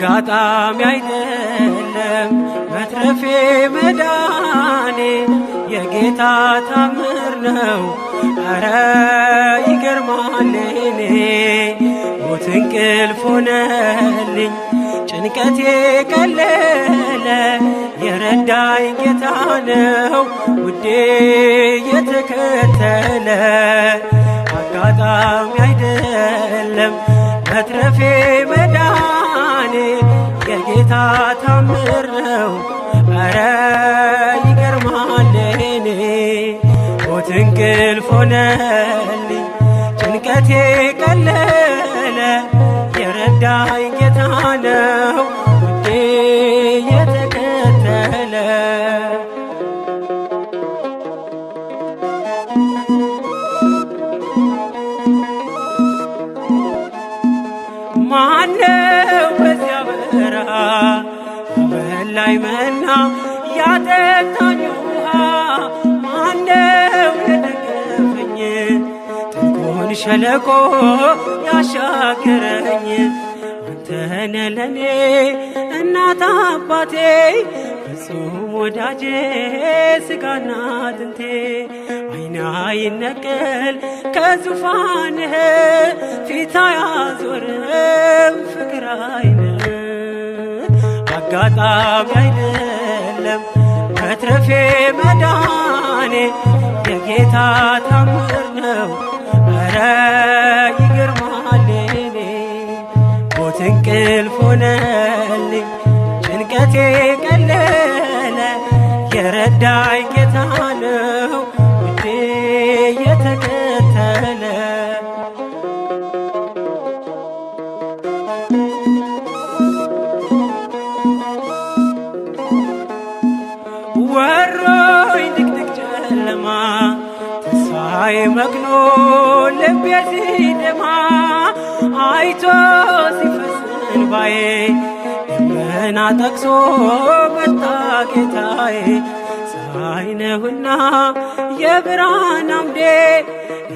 አጋጣሚ አይደለም መትረፌ መዳኔ የጌታ ታምር ነው። ኧረ ይገርማል እኔ ሞት እንቅልፍ ሆነልኝ ጭንቀቴ ቀለለ የረዳኝ ጌታ ነው ውዴ የተከተለ። አጋጣሚ አይደለም መትረፌ መዳኔ የጌታ ታምር ነው። ኧረ ይገርማል እኔ ሞት እንቅልፍ ሆነልኝ ጭንቀቴ ቀለለ የረዳኝ ጌታ ነው ውዴ የተከተለ። ማነው በዚያ በረሃ በላይ መና ያጠጣኝ ውሃ? ማነው የደገፈኝ ጥልቁን ሸለቆ ያሻገረኝ? አንተነ ለኔ እናት አባቴ ፍጹም ወዳጄ ስጋና አጥንቴ። አይና ይነቀል ከዙፋንህ ፊት አያዞርም ፍቅር አይንህ። አጋጣሚ አይደለም መትረፌ መዳኔ የጌታ ታምር ነው። ኧረ ይገርማል እኔ ሞት እንቅልፍ ሆነልኝ ጭንቀቴ ቀለለ የረዳኝ ጌታ ነው ውዴ የተከተለ። ወሮኝ ድቅድቅ ጨለማ ተስፋዬ መክኖ ልቤ ሲደማ አይቶ ሲፈስ እንባዬ ደመና ጠቅሶ መጣ ጌታዬ። ፀሐይ ነህና የብርሃን አምዴ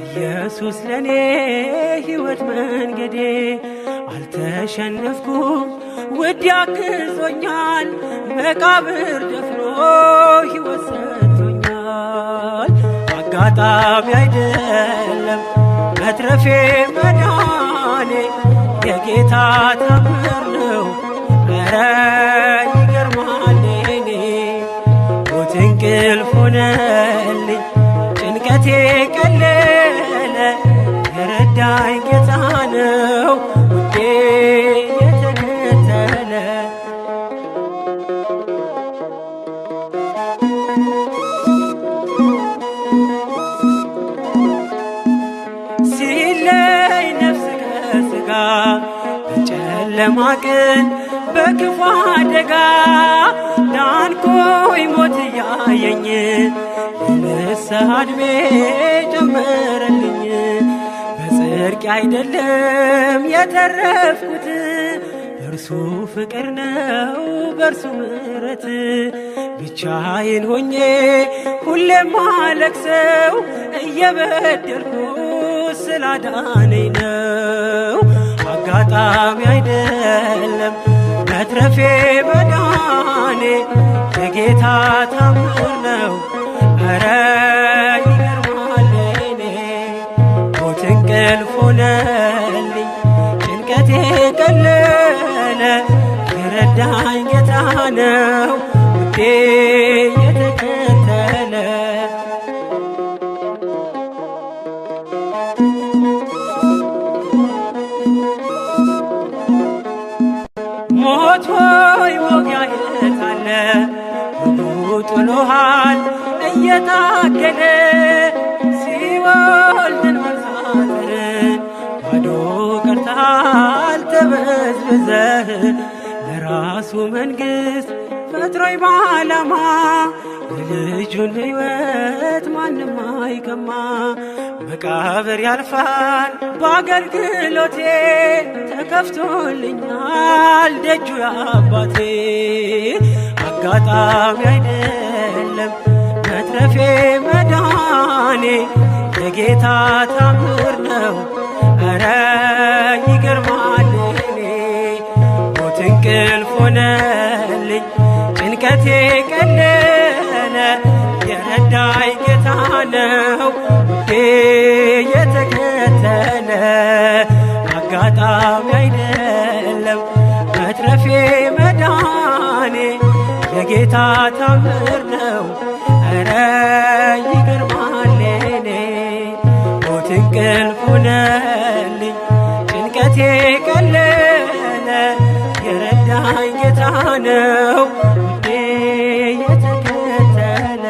ኢየሱስ ለኔ ሕይወት መንገዴ። አልተሸነፍኩም ውድ ያግዞኛል መቃብር ደፍኖ ሕይወት ሰጥቶኛል። አጋጣሚ አይደለም መትረፌ መዳኔ የጌታ ታምር ነው። ኧረ ይገርማል እኔ ሞት እንቅልፍ ሆነልኝ ጭንቀቴ ቀለለ የረዳኝ ጌታ ነው ውዴ የተከተለ። ሲለይ ነፍስ ከሥጋ በጨለማ ቀን በክፉ አደጋ ዳንኩኝ ሞት እያየኝ የንስሐ ዕድሜ ጨመረልኝ። በጽድቅ አይደለም የተረፍኩት በእርሱ ፍቅር ነው በእርሱ ምሕረት። ብቻዬን ሆኜ ሁሌም አለቅሰው እየበደልኩ ስላዳነኝ ነው። አጋጣሚ አይደለም መትረፌ መዳኔ የጌታ ታምር ነው። ኧረ ይገርማል እኔ ሞት እንቅልፍ ሆነልኝ ጭንቀቴ ቀለለ የረዳኝ ጌታ ነው ውዴ የተከተለ። ሞት ሆይ ሞጊያህ አለ ጥሎሃል እየታገለ ሲኦል ድል መንሳትን ባዶ ቀርተሃል ተበዝብዘህ። ለራሱ መንግሥት ፈጥሮኝ በዓላማ የልጁን ሕይወት ማንም አይቀማ። መቃብር ያልፋል በአገልግሎቴ ተከፍቶልኛል ደጁ የአባቴ። አጋጣሚ አይደለም መትረፌ መዳኔ የጌታ ታምር ነው። ኧረ ይገርማል እኔ ሞት እንቅልፍ ጭንቀቴ ቀለለ የረዳኝ ጌታ ነው ውዴ የተከተለ አጋጣሚ አይደለም መትረፌ መዳኔ የጌታ ታምር ነው ኧረ ይገርማል የኔ ሞት እንቅልፍ ሆነልኝ ጭንቀቴ ቀለለ የረዳኝ ጌታ ነው ውዴ የተከተለ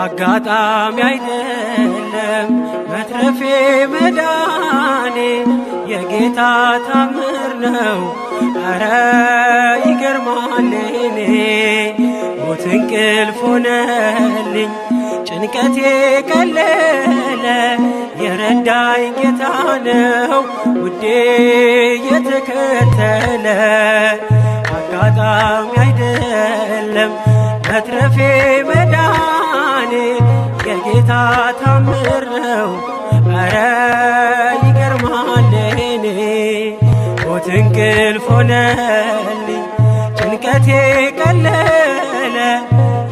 አጋጣሚ አይደለም መትረፌ መዳኔ የጌታ ታምር ነው ኧረ ይገርማል የኔ ሞት እንቅልፍ ሆነልኝ ጭንቀቴ ቀለለ የረዳኝ ጌታ ነው ውዴ የተከተለ አጋጣሚ አይደለም መትረፌ መዳኔ የጌታ ታምር ነው ኧረ ይገርማል የኔ ሞት እንቅልፍ ሆነልኝ ጭንቀቴ ቀለለ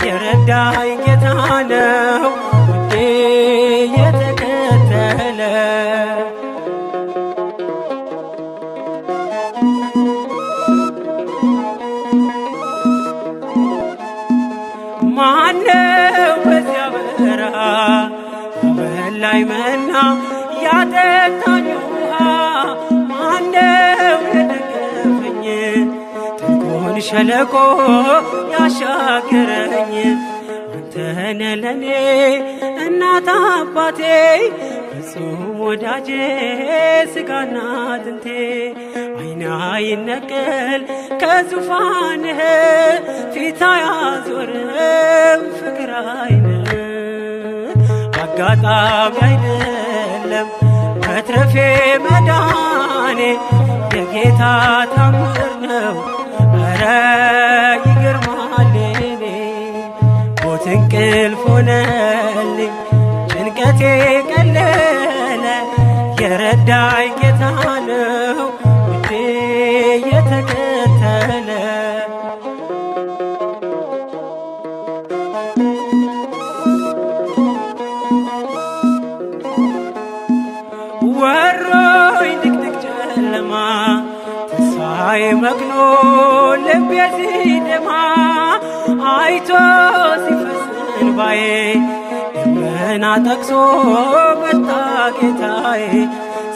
የረዳኝ ጌታ ነው ውዴ የተከተለ ማነው በዚያ በረሃ በላይ መና ያጠጣኝ ውሃ ማነው የደገፈኝ ጥልቁን ሸለቆ ያሻገረኝ አንተነ ለኔ እናት አባቴ ፍጹም ወዳጄ ስጋና አጥንቴ አይና ይነቀል ከዙፋንህ ፊት አያዞርም ፍቅር አይንህ አጋጣሚ አይደለም መትረፌ መዳኔ የጌታ ታምር ነው ኧረ ይገርማል የኔ ሞት እንቅልፍ ሆነልኝ ጭንቀቴ ቀለለ የረዳኝ ጌታ ነው ውዴ የተከተለ ወሮኝ ድቅድቅ ጨለማ ተስፋዬ መክኖ ልቤ ሲደማ አይቶ ሲፈስ እንባዬ ደመና ጠቅሶ መጣ ጌታዬ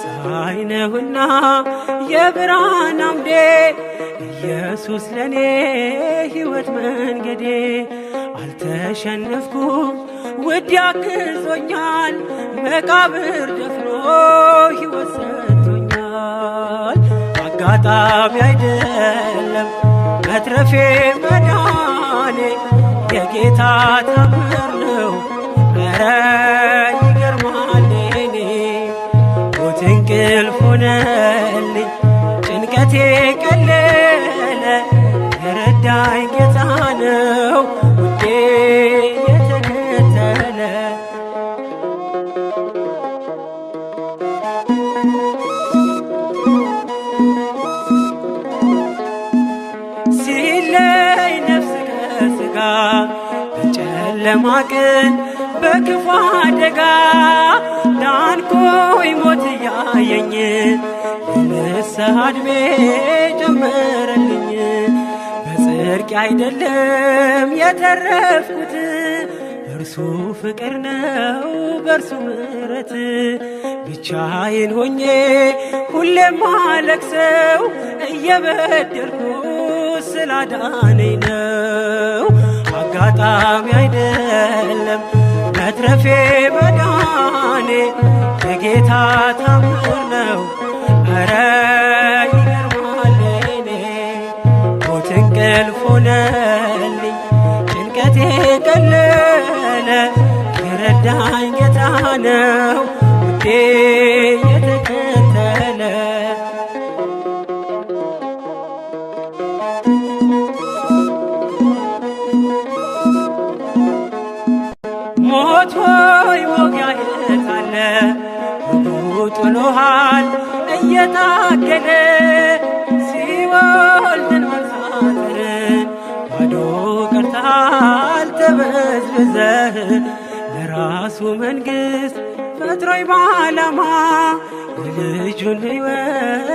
ፀሐይ ነህና የብርሃን አምዴ ኢየሱስ ለኔ ሕይወት መንገዴ አልተሸነፍኩም ውድ ያግዞኛል መቃብር ደፍኖ ሕይወት ሰጥቶኛል አጋጣሚ አይደለም መትረፌ መዳኔ የጌታ ታምር ነው ኧረ ይገርማል የኔ ሞት እንቅልፍ ሆነልኝ ጭንቀቴ ቀለለ የረዳኝ ጌታ ነው ውዴ የተከተለ ሲለይ ነፍስ ከሥጋ በጨለማ ቀን በክፉ አደጋ ዳንኩኝ ሞት እያየኝ የንስሐ ዕድሜ ጨመረልኝ በጽድቅ አይደለም የተረፍኩት በእርሱ ፍቅር ነው በእርሱ ምሕረት ብቻዬን ሆኜ ሁሌም ማለቅሰው እየበደልኩ ስላዳነኝ ነው አጋጣሚ አይደለም መትረፌ መዳኔ የጌታ ታምር ነው ኧረ ይገርማል የኔ ሞት እንቅልፍ ሆነልኝ ጭንቀቴ ቀለለ የረዳኝ ጌታ ነው ውዴ የተከተለ። ሞት ሆይ መውጊያህ የት አለ? ሕጉ ጥሎሃል እየታገለ ሲኦል ድል መንሳትህን ባዶ ቀርተሃል ተበዝብዘህ። ለራሱ መንግሥት ፈጥሮኝ በዓላማ የልጁን ሕይወት